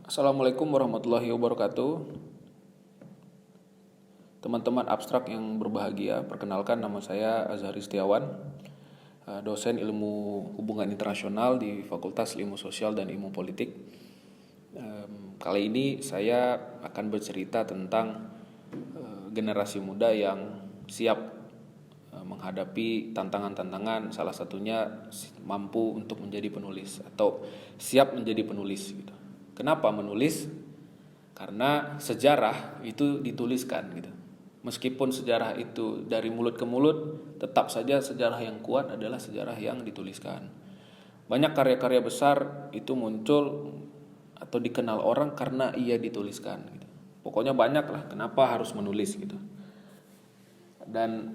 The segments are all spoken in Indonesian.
Assalamualaikum warahmatullahi wabarakatuh. Teman-teman abstrak yang berbahagia, perkenalkan nama saya Azhari Setiawan, dosen ilmu hubungan internasional di Fakultas Ilmu Sosial dan Ilmu Politik. Kali ini saya akan bercerita tentang generasi muda yang siap menghadapi tantangan-tantangan, salah satunya mampu untuk menjadi penulis atau siap menjadi penulis gitu. Kenapa menulis? Karena sejarah itu dituliskan gitu. Meskipun sejarah itu dari mulut ke mulut, tetap saja sejarah yang kuat adalah sejarah yang dituliskan. Banyak karya-karya besar itu muncul atau dikenal orang karena ia dituliskan gitu. Pokoknya banyak lah kenapa harus menulis gitu. Dan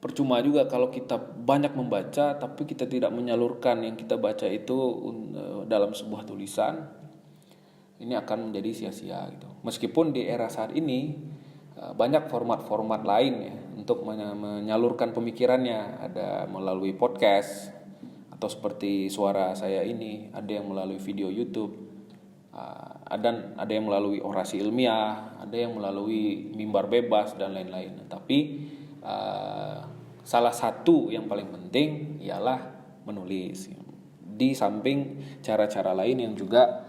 percuma juga kalau kita banyak membaca tapi kita tidak menyalurkan yang kita baca itu dalam sebuah tulisan. Ini akan menjadi sia-sia gitu. Meskipun di era saat ini banyak format-format lain ya untuk menyalurkan pemikirannya. Ada melalui podcast atau seperti suara saya ini, ada yang melalui video YouTube, ada yang melalui orasi ilmiah, ada yang melalui mimbar bebas dan lain-lain. Tapi salah satu yang paling penting ialah menulis. Di samping cara-cara lain yang juga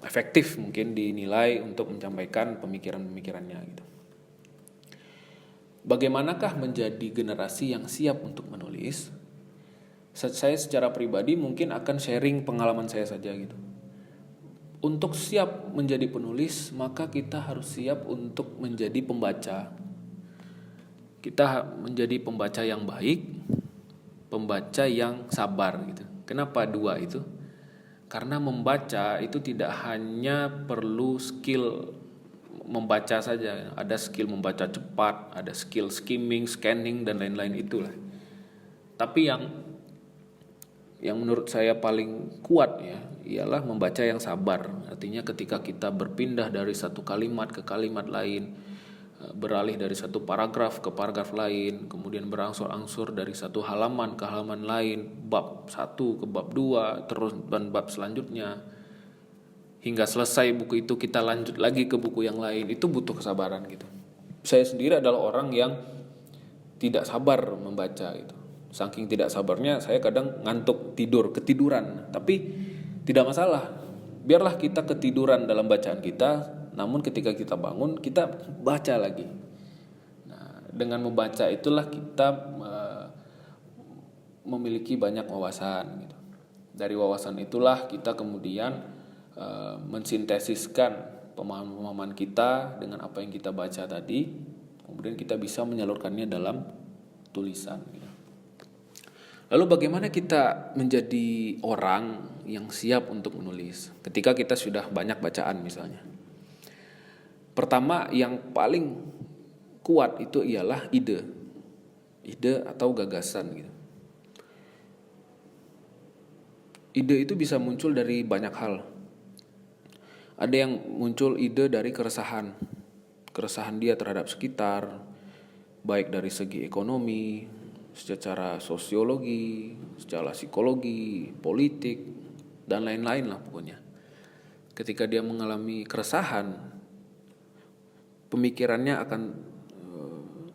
efektif mungkin dinilai untuk menyampaikan pemikiran-pemikirannya gitu. Bagaimanakah menjadi generasi yang siap untuk menulis? Saya secara pribadi mungkin akan sharing pengalaman saya saja gitu. Untuk siap menjadi penulis, maka kita harus siap untuk menjadi pembaca. Kita menjadi pembaca yang baik, pembaca yang sabar gitu. Kenapa dua itu? Karena membaca itu tidak hanya perlu skill membaca saja, ada skill membaca cepat, ada skill skimming, scanning dan lain-lain itulah. Tapi yang menurut saya paling kuat ya ialah membaca yang sabar. Artinya ketika kita berpindah dari satu kalimat ke kalimat lain, beralih dari satu paragraf ke paragraf lain, kemudian berangsur-angsur dari satu halaman ke halaman lain, bab 1 ke bab 2, terus dan bab selanjutnya, hingga selesai buku itu kita lanjut lagi ke buku yang lain. Itu butuh kesabaran gitu. Saya sendiri adalah orang yang tidak sabar membaca gitu. Saking tidak sabarnya saya kadang ngantuk, ketiduran. Tapi tidak masalah. Biarlah kita ketiduran dalam bacaan kita, namun ketika kita bangun, kita baca lagi. Nah, dengan membaca itulah kita memiliki banyak wawasan gitu. Dari wawasan itulah kita kemudian mensintesiskan pemahaman-pemahaman kita dengan apa yang kita baca tadi. Kemudian kita bisa menyalurkannya dalam tulisan gitu. Lalu bagaimana kita menjadi orang yang siap untuk menulis ketika kita sudah banyak bacaan misalnya? Pertama yang paling kuat itu ialah ide atau gagasan gitu. Ide itu bisa muncul dari banyak hal. Ada yang muncul ide dari keresahan dia terhadap sekitar, baik dari segi ekonomi, secara sosiologi, secara psikologi, politik, dan lain-lain lah pokoknya. Ketika dia mengalami keresahan, pemikirannya akan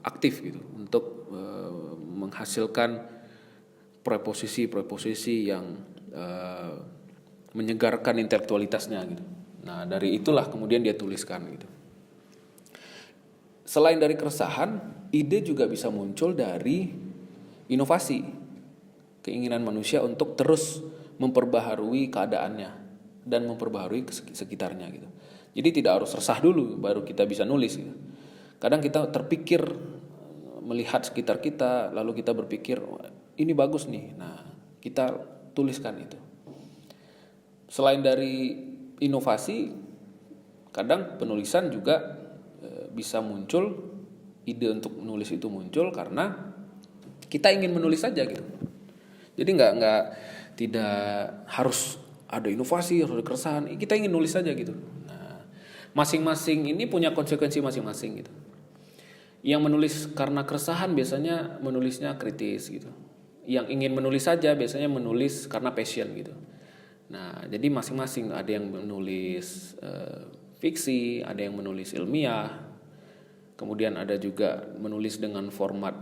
aktif gitu untuk menghasilkan preposisi yang menyegarkan intelektualitasnya gitu. Nah, dari itulah kemudian dia tuliskan gitu. Selain dari keresahan, ide juga bisa muncul dari inovasi, keinginan manusia untuk terus memperbaharui keadaannya dan memperbaharui sekitarnya gitu. Jadi tidak harus resah dulu baru kita bisa nulis gitu. Kadang kita terpikir melihat sekitar kita, lalu kita berpikir ini bagus nih. Nah, kita tuliskan itu. Selain dari inovasi, kadang penulisan juga bisa muncul, ide untuk menulis itu muncul karena kita ingin menulis saja gitu. Jadi tidak harus ada inovasi, harus ada keresahan. Kita ingin nulis saja gitu. Nah, masing-masing ini punya konsekuensi masing-masing gitu. Yang menulis karena keresahan biasanya menulisnya kritis gitu. Yang ingin menulis saja biasanya menulis karena passion gitu. Nah, jadi masing-masing ada yang menulis fiksi, ada yang menulis ilmiah, kemudian ada juga menulis dengan format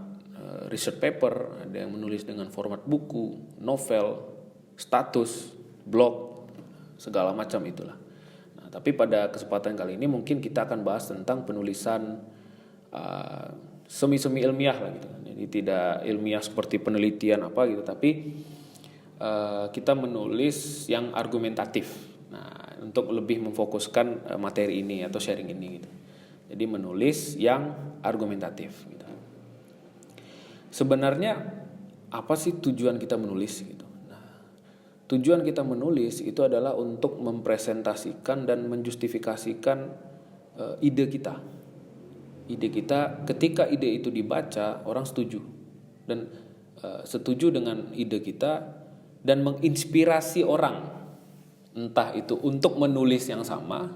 research paper, ada yang menulis dengan format buku, novel, status, blog, segala macam itulah. Nah, tapi pada kesempatan kali ini mungkin kita akan bahas tentang penulisan semi-semi ilmiah lah gitu. Jadi tidak ilmiah seperti penelitian apa gitu, tapi kita menulis yang argumentatif. Nah, untuk lebih memfokuskan materi ini atau sharing ini gitu. Jadi menulis yang argumentatif gitu. Sebenarnya apa sih tujuan kita menulis gitu? Nah, tujuan kita menulis itu adalah untuk mempresentasikan dan menjustifikasikan ide kita. Ide kita, ketika ide itu dibaca, orang setuju dan setuju dengan ide kita dan menginspirasi orang, entah itu untuk menulis yang sama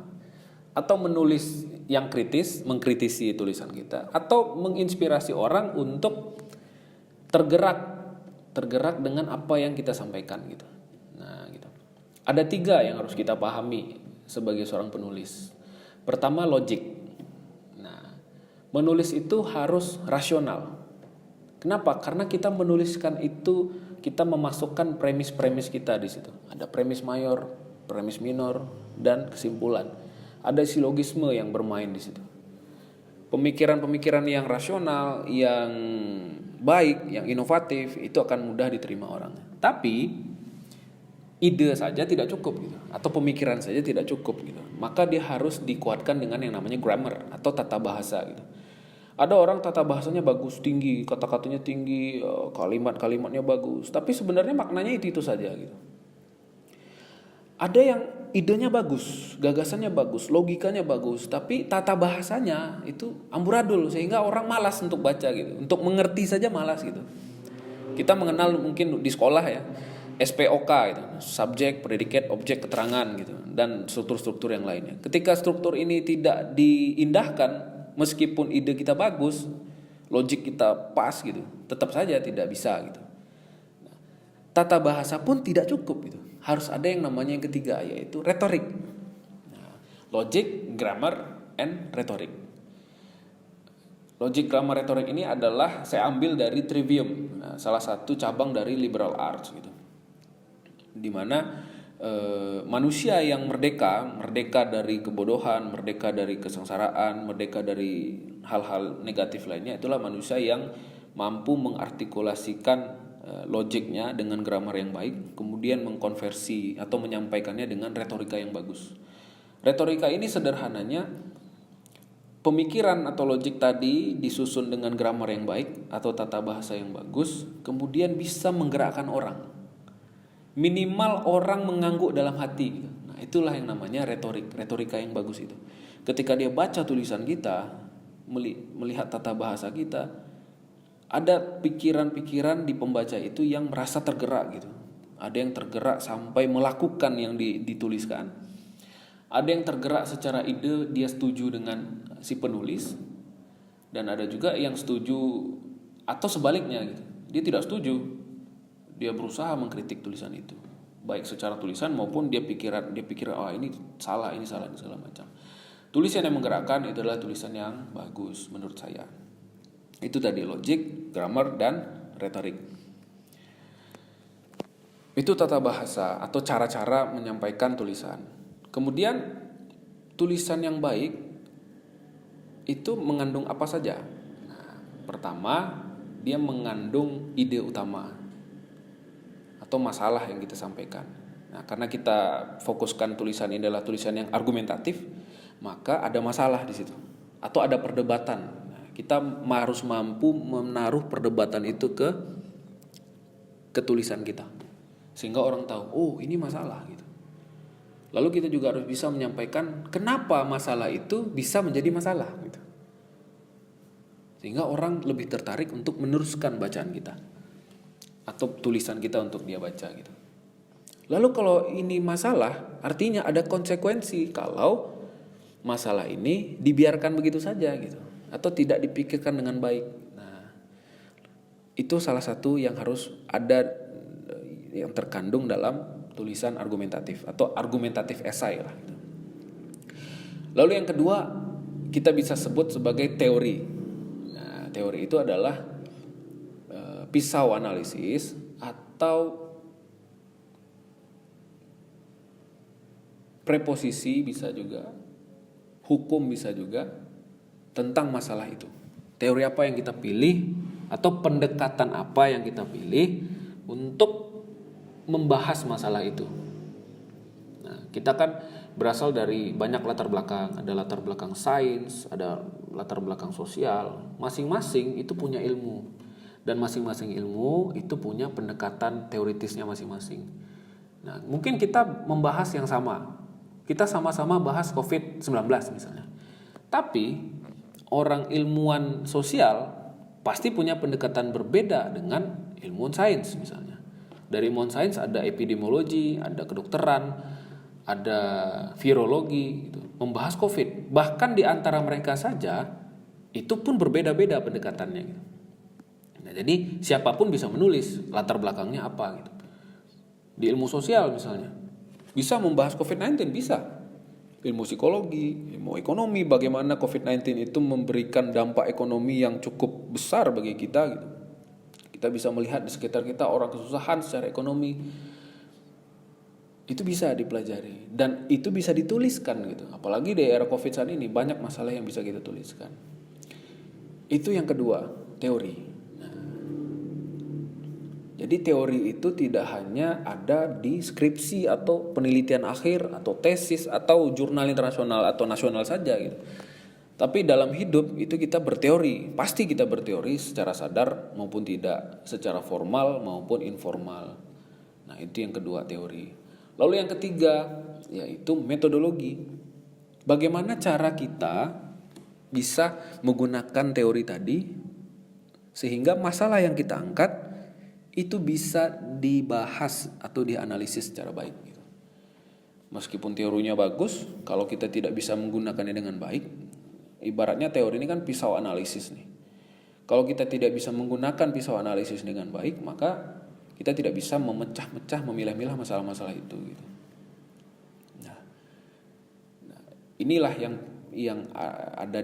atau menulis yang kritis, mengkritisi tulisan kita, atau menginspirasi orang untuk tergerak dengan apa yang kita sampaikan gitu. Nah, gitu. Ada 3 yang harus kita pahami sebagai seorang penulis. Pertama, logik. Nah, menulis itu harus rasional. Kenapa? Karena kita menuliskan itu, kita memasukkan premis-premis kita di situ. Ada premis mayor, premis minor, dan kesimpulan. Ada silogisme yang bermain di situ. Pemikiran-pemikiran yang rasional, yang baik, yang inovatif, itu akan mudah diterima orang. Tapi ide saja tidak cukup gitu, atau pemikiran saja tidak cukup gitu. Maka dia harus dikuatkan dengan yang namanya grammar atau tata bahasa gitu. Ada orang tata bahasanya bagus, tinggi, kata-katanya tinggi, kalimat-kalimatnya bagus, tapi sebenarnya maknanya itu saja gitu. Ada yang idenya bagus, gagasannya bagus, logikanya bagus, tapi tata bahasanya itu amburadul sehingga orang malas untuk baca gitu. Untuk mengerti saja malas gitu. Kita mengenal mungkin di sekolah ya, SPOK gitu, subjek, predikat, objek, keterangan gitu, dan struktur-struktur yang lainnya. Ketika struktur ini tidak diindahkan, meskipun ide kita bagus, logik kita pas gitu, tetap saja tidak bisa gitu. Tata bahasa pun tidak cukup gitu. Harus ada yang namanya yang ketiga, yaitu retorik. Nah, logic, grammar, and retorik. Logic, grammar, retorik ini adalah saya ambil dari Trivium, salah satu cabang dari liberal arts gitu. Dimana manusia yang merdeka dari kebodohan, merdeka dari kesengsaraan, merdeka dari hal-hal negatif lainnya, itulah manusia yang mampu mengartikulasikan logiknya dengan grammar yang baik, kemudian mengkonversi atau menyampaikannya dengan retorika yang bagus. Retorika ini sederhananya pemikiran atau logik tadi disusun dengan grammar yang baik atau tata bahasa yang bagus, kemudian bisa menggerakkan orang. Minimal orang mengangguk dalam hati. Nah, itulah yang namanya retorika yang bagus itu. Ketika dia baca tulisan kita, melihat tata bahasa kita, ada pikiran-pikiran di pembaca itu yang merasa tergerak gitu. Ada yang tergerak sampai melakukan yang dituliskan. Ada yang tergerak secara ide, dia setuju dengan si penulis. Dan ada juga yang setuju atau sebaliknya gitu. Dia tidak setuju. Dia berusaha mengkritik tulisan itu, baik secara tulisan maupun dia pikir ini salah segala macam. Tulisan yang menggerakkan itu adalah tulisan yang bagus menurut saya. Itu tadi logik, grammar, dan retorik. Itu tata bahasa atau cara-cara menyampaikan tulisan. Kemudian tulisan yang baik itu mengandung apa saja? Nah, pertama, dia mengandung ide utama atau masalah yang kita sampaikan. Nah, karena kita fokuskan tulisan ini adalah tulisan yang argumentatif, maka ada masalah di situ atau ada perdebatan. Nah, kita harus mampu menaruh perdebatan itu ke tulisan kita, sehingga orang tahu, oh ini masalah gitu. Lalu kita juga harus bisa menyampaikan kenapa masalah itu bisa menjadi masalah gitu, sehingga orang lebih tertarik untuk meneruskan bacaan kita atau tulisan kita untuk dia baca gitu. Lalu kalau ini masalah, artinya ada konsekuensi kalau masalah ini dibiarkan begitu saja gitu, atau tidak dipikirkan dengan baik. Nah, itu salah satu yang harus ada yang terkandung dalam tulisan argumentatif atau argumentatif esai lah. Lalu yang kedua kita bisa sebut sebagai teori. Nah, teori itu adalah pisau analisis atau preposisi bisa juga, hukum bisa juga tentang masalah itu. Teori apa yang kita pilih atau pendekatan apa yang kita pilih untuk membahas masalah itu. Nah, kita kan berasal dari banyak latar belakang, ada latar belakang sains, ada latar belakang sosial. Masing-masing itu punya ilmu dan masing-masing ilmu itu punya pendekatan teoritisnya masing-masing. Nah, mungkin kita membahas yang sama. Kita sama-sama bahas COVID-19 misalnya. Tapi orang ilmuwan sosial pasti punya pendekatan berbeda dengan ilmuwan sains misalnya. Dari ilmuwan sains ada epidemiologi, ada kedokteran, ada virologi gitu, membahas COVID. Bahkan di antara mereka saja itu pun berbeda-beda pendekatannya gitu. Nah, jadi siapapun bisa menulis latar belakangnya apa gitu. Di ilmu sosial misalnya bisa membahas COVID-19, bisa. Ilmu psikologi, ilmu ekonomi, bagaimana COVID-19 itu memberikan dampak ekonomi yang cukup besar bagi kita gitu. Kita bisa melihat di sekitar kita orang kesusahan secara ekonomi. Itu bisa dipelajari dan itu bisa dituliskan gitu. Apalagi di era Covid saat ini banyak masalah yang bisa kita tuliskan. Itu yang kedua, teori. Jadi teori itu tidak hanya ada di skripsi atau penelitian akhir atau tesis atau jurnal internasional atau nasional saja gitu. Tapi dalam hidup itu kita berteori, pasti kita berteori secara sadar maupun tidak, secara formal maupun informal. Nah, itu yang kedua, teori. Lalu yang ketiga yaitu metodologi. Bagaimana cara kita bisa menggunakan teori tadi sehingga masalah yang kita angkat itu bisa dibahas atau dianalisis secara baik gitu. Meskipun teorinya bagus, kalau kita tidak bisa menggunakannya dengan baik, ibaratnya teori ini kan pisau analisis nih. Kalau kita tidak bisa menggunakan pisau analisis dengan baik, maka kita tidak bisa memecah-mecah, memilah-milah masalah-masalah itu gitu. Nah, inilah yang ada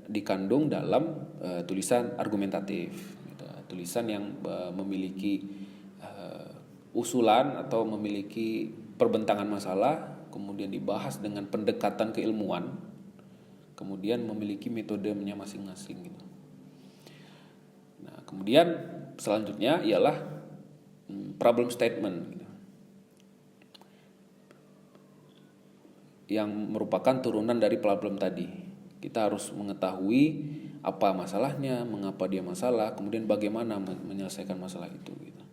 dikandung dalam tulisan argumentatif, gitu. Tulisan yang memiliki usulan atau memiliki perbentangan masalah, kemudian dibahas dengan pendekatan keilmuan, kemudian memiliki metodenya masing-masing gitu. Nah, kemudian selanjutnya ialah problem statement gitu, yang merupakan turunan dari problem tadi. Kita harus mengetahui apa masalahnya, mengapa dia masalah, kemudian bagaimana menyelesaikan masalah itu gitu.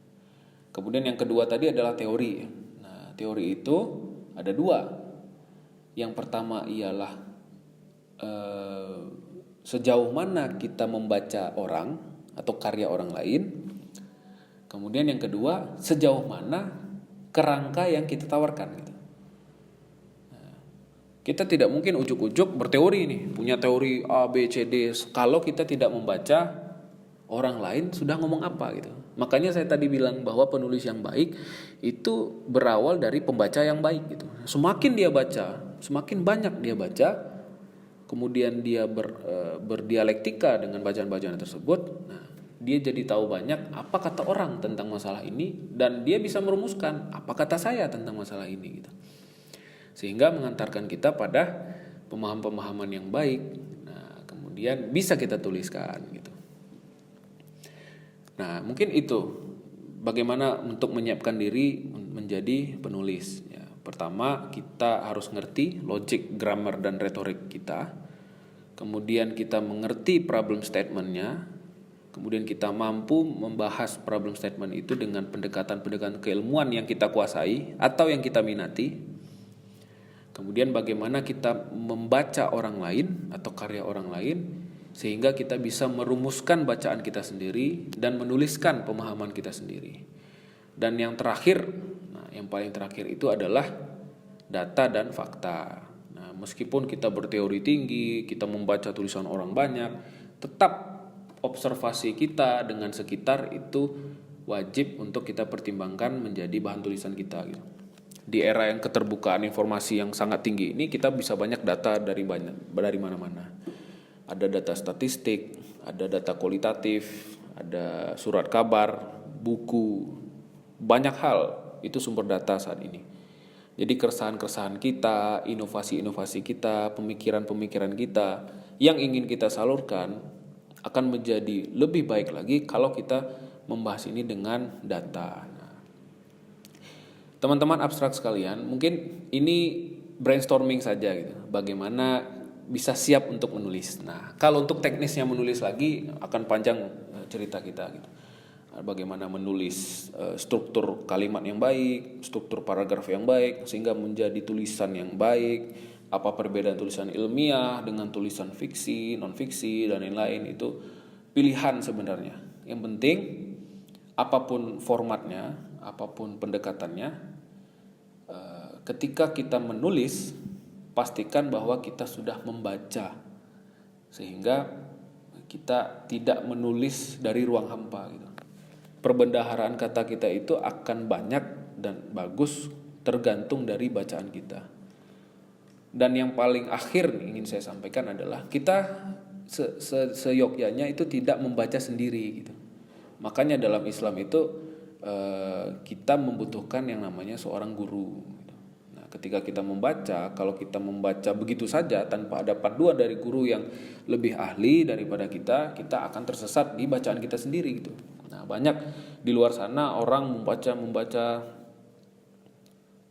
Kemudian yang kedua tadi adalah teori. Nah, teori itu ada dua. Yang pertama ialah sejauh mana kita membaca orang atau karya orang lain. Kemudian yang kedua, sejauh mana kerangka yang kita tawarkan gitu. Nah, kita tidak mungkin ujuk-ujuk berteori nih, punya teori A, B, C, D kalau kita tidak membaca orang lain sudah ngomong apa gitu. Makanya saya tadi bilang bahwa penulis yang baik itu berawal dari pembaca yang baik gitu. Semakin dia baca, semakin banyak dia baca, kemudian dia berdialektika dengan bacaan-bacaan tersebut, nah, dia jadi tahu banyak apa kata orang tentang masalah ini dan dia bisa merumuskan apa kata saya tentang masalah ini gitu. Sehingga mengantarkan kita pada pemahaman-pemahaman yang baik. Nah, kemudian bisa kita tuliskan gitu. Nah, mungkin itu bagaimana untuk menyiapkan diri menjadi penulis ya. Pertama, kita harus ngerti logic, grammar, dan retorik kita. Kemudian kita mengerti problem statement-nya. Kemudian kita mampu membahas problem statement itu dengan pendekatan-pendekatan keilmuan yang kita kuasai atau yang kita minati. Kemudian bagaimana kita membaca orang lain atau karya orang lain sehingga kita bisa merumuskan bacaan kita sendiri dan menuliskan pemahaman kita sendiri. Dan yang terakhir, yang paling terakhir itu adalah data dan fakta. Nah, meskipun kita berteori tinggi, kita membaca tulisan orang banyak, tetap observasi kita dengan sekitar itu wajib untuk kita pertimbangkan menjadi bahan tulisan kita gitu. Di era yang keterbukaan informasi yang sangat tinggi ini, kita bisa banyak data dari mana-mana. Ada data statistik, ada data kualitatif, ada surat kabar, buku, banyak hal itu sumber data saat ini. Jadi keresahan-keresahan kita, inovasi-inovasi kita, pemikiran-pemikiran kita yang ingin kita salurkan akan menjadi lebih baik lagi kalau kita membahas ini dengan data. Teman-teman abstrak sekalian, mungkin ini brainstorming saja gitu. Bagaimana bisa siap untuk menulis. Nah, kalau untuk teknisnya menulis lagi akan panjang cerita kita gitu. Bagaimana menulis struktur kalimat yang baik, struktur paragraf yang baik sehingga menjadi tulisan yang baik. Apa perbedaan tulisan ilmiah dengan tulisan fiksi, non-fiksi dan lain-lain, itu pilihan sebenarnya. Yang penting apapun formatnya, apapun pendekatannya, ketika kita menulis, pastikan bahwa kita sudah membaca, sehingga kita tidak menulis dari ruang hampa gitu. Perbendaharaan kata kita itu akan banyak dan bagus tergantung dari bacaan kita. Dan yang paling akhir ingin saya sampaikan adalah kita seyogyanya itu tidak membaca sendiri gitu. Makanya dalam Islam itu kita membutuhkan yang namanya seorang guru. Ketika kita membaca, kalau kita membaca begitu saja tanpa ada panduan dari guru yang lebih ahli daripada kita akan tersesat di bacaan kita sendiri gitu. Nah, banyak di luar sana orang membaca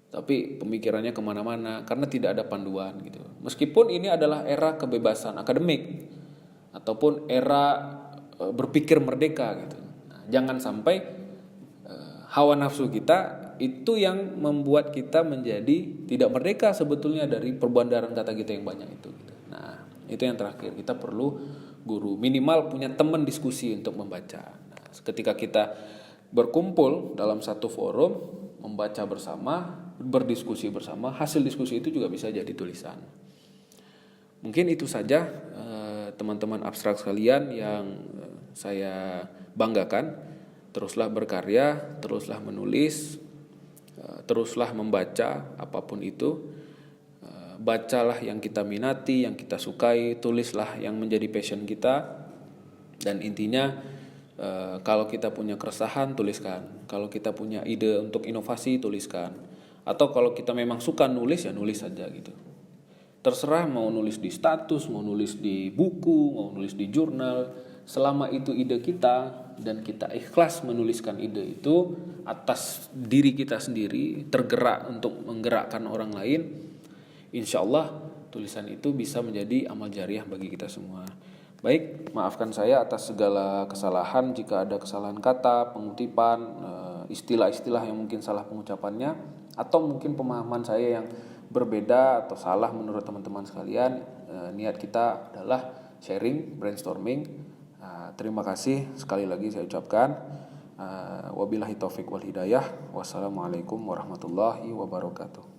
tapi pemikirannya kemana-mana karena tidak ada panduan gitu. Meskipun ini adalah era kebebasan akademik ataupun era berpikir merdeka gitu. Nah, jangan sampai hawa nafsu kita itu yang membuat kita menjadi tidak merdeka sebetulnya dari perbandaran kata kita yang banyak itu. Nah, itu yang terakhir, kita perlu guru, minimal punya teman diskusi untuk membaca. Nah, ketika kita berkumpul dalam satu forum, membaca bersama, berdiskusi bersama, hasil diskusi itu juga bisa jadi tulisan. Mungkin itu saja teman-teman abstrak sekalian yang saya banggakan. Teruslah berkarya, teruslah menulis, teruslah membaca apapun itu. Bacalah yang kita minati, yang kita sukai, tulislah yang menjadi passion kita. Dan intinya kalau kita punya keresahan, tuliskan. Kalau kita punya ide untuk inovasi, tuliskan. Atau kalau kita memang suka nulis, ya nulis saja gitu. Terserah mau nulis di status, mau nulis di buku, mau nulis di jurnal. Selama itu ide kita dan kita ikhlas menuliskan ide itu atas diri kita sendiri, tergerak untuk menggerakkan orang lain, insya Allah tulisan itu bisa menjadi amal jariah bagi kita semua. Baik, maafkan saya atas segala kesalahan jika ada kesalahan kata, pengutipan, istilah-istilah yang mungkin salah pengucapannya, atau mungkin pemahaman saya yang berbeda atau salah menurut teman-teman sekalian. Niat kita adalah sharing, brainstorming. Terima kasih sekali lagi saya ucapkan. Wabillahi taufik wal hidayah. Wassalamualaikum warahmatullahi wabarakatuh.